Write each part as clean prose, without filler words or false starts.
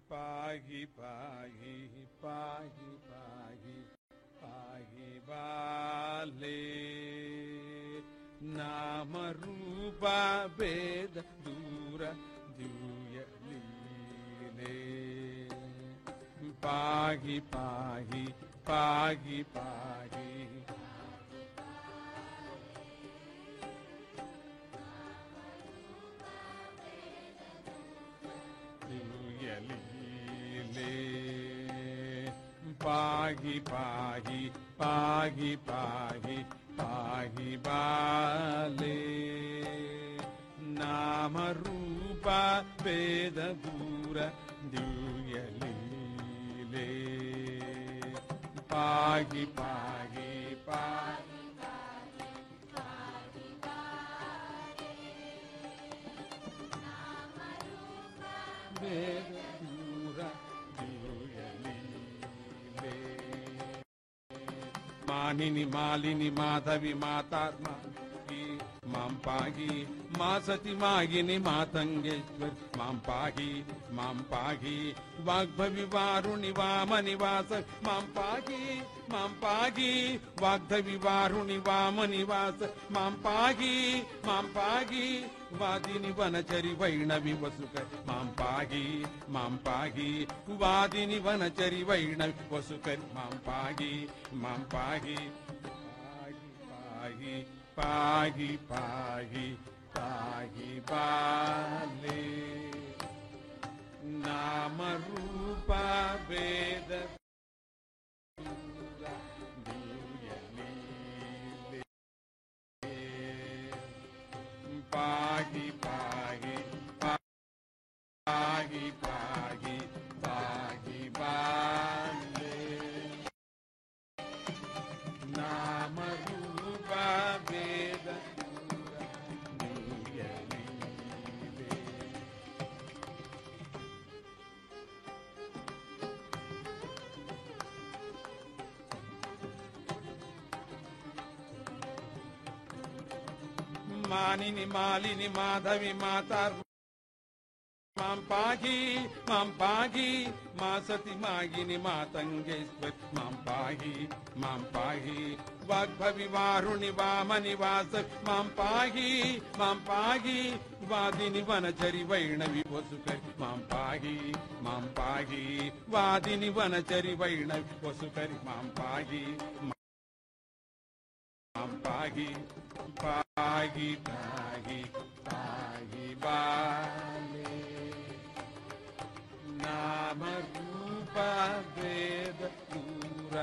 ಪಾಹಿ ಪಾಹಿ ಪಾಹಿ ಪಾಹಿ ಪಾಹಿ ಬಾಲೆ ನಾಮ ರೂಪ ಭೇದ ದೂರ ದಿವ್ಯ ಲೀಲೆ ಪಾಹಿ ಪಾಹಿ ಪಾಹಿ ಪಾಹಿ ದಿವ್ಯ ಲೀಲೆ ಪಾಹಿ ಪಾಹಿ ಪಾಹಿ ಪಾಹಿ ಪಾಹಿ ಬಾಲೆ ನಾಮ ರೂಪ ಭೇದ ದೂರ ದಿವ್ಯ ಲೀಲೆ ಪಾಹಿ ಪಾಹಿ ಪಾಹಿ ಭೇದ ದೂರ ದಿವ್ಯ ಲೀಲೆ ಮಾನಿನಿ ಮಾಲಿನಿ ಮಾಧವಿ ಮಾತಾತ್ಮ ಮಾಂ ಪಾಹಿ ಮಾ ಸತಿ ಮಾಗಿನಿ ಮಾತಂಗೇಶ್ವರಿ ಮಾಂ ಪಾಹಿ ವಾಗ್ಭವಿ ವಾರುಣಿ ವಾಮ ನಿವಾಸ ಮಾಂ ಪಾಹಿ ವಾಗ್ಧವಿ ವಾರುಣಿ ವಾಮ ನಿವಾಸ ಮಾಂ ಪಾಹಿ ವಾದಿನಿ ವನಚರಿ ವೈಣವಿ ವಸುಕ ಮಾಂ ಪಾಹಿ ವಾದಿನಿ ವನಚರಿ ವೈಣವಿ ವಸುಕರಿ ಮಾಂ ಪಾಹಿ ಪಾಹಿ ಪಾಹಿ ಪಾಹಿ ಬಾಲೆ ನಾಮ ರೂಪ ಭೇದ ದಿವ್ಯ ಲೀಲೆ ಪಾಹಿ ಪಾಹಿ ಪಾಹಿ ಪಾಹಿ ಪಾಹಿ ಬಾಲೆ ನಾಮ ರೂಪ ಭೇದ ದಿವ್ಯ ಲೀಲೆ ಮಾನಿನಿ ಮಾಲಿನಿ ಮಾಧವಿ ಮಾತಾರ್ ಮಾಂ ಪಾಹಿ ಮಾ ಸತಿ ಮಾಗಿನಿ ಮಾತಂಗೇಶ್ವರಿ ಮಾಂ ಪಾಹಿ ವಾಗ್ಭವಿ ವಾರುಣಿ ವಾಮ ನಿವಾಸ ಮಾಂ ಪಾಹಿ ವಾದಿನಿ ವನಚರಿ ವೈಣವಿ ವಸುಕರಿ ಮಾಂ ಪಾಹಿ ವಾದಿನಿ ವನಚರಿ ವೈಣವಿ ವಸುಕರಿ ಮಾಂ ಪಾಹಿ ಪಾಹಿ ಪಾಹಿ ಪಾಹಿ ಬಾಲೆ ನಾಮ ರೂಪ ಭೇದ ದೂರ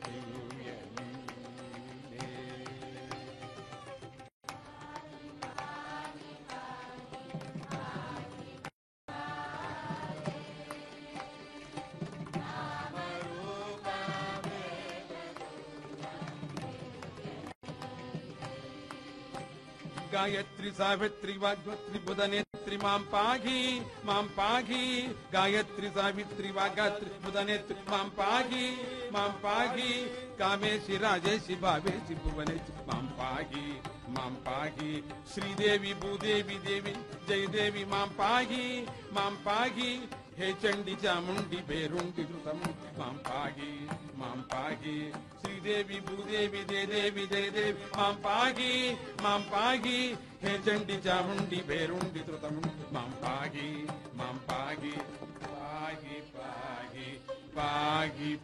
ದಿವ್ಯ ಲೀಲೆ गायत्री सावित्री वाग्वत्री बुधनेत्री मां पाहि गायत्री सावित्री वाग्वत्री बुधनेत्री मां पाहि कामेशी राजेशी भावेशी भुवनेशी मां पाहि श्रीदेवी भूदेवी देवी जय देवी मां पाहि हे चंडी चामुंडी बेरुंडी कृतम मां पाहि श्रीदेवी भूदेवी जय देवी मां पाहि हे चंडी चामुंडी बेरुंडी कृतम मां पाहि पाहि पाहि पाहि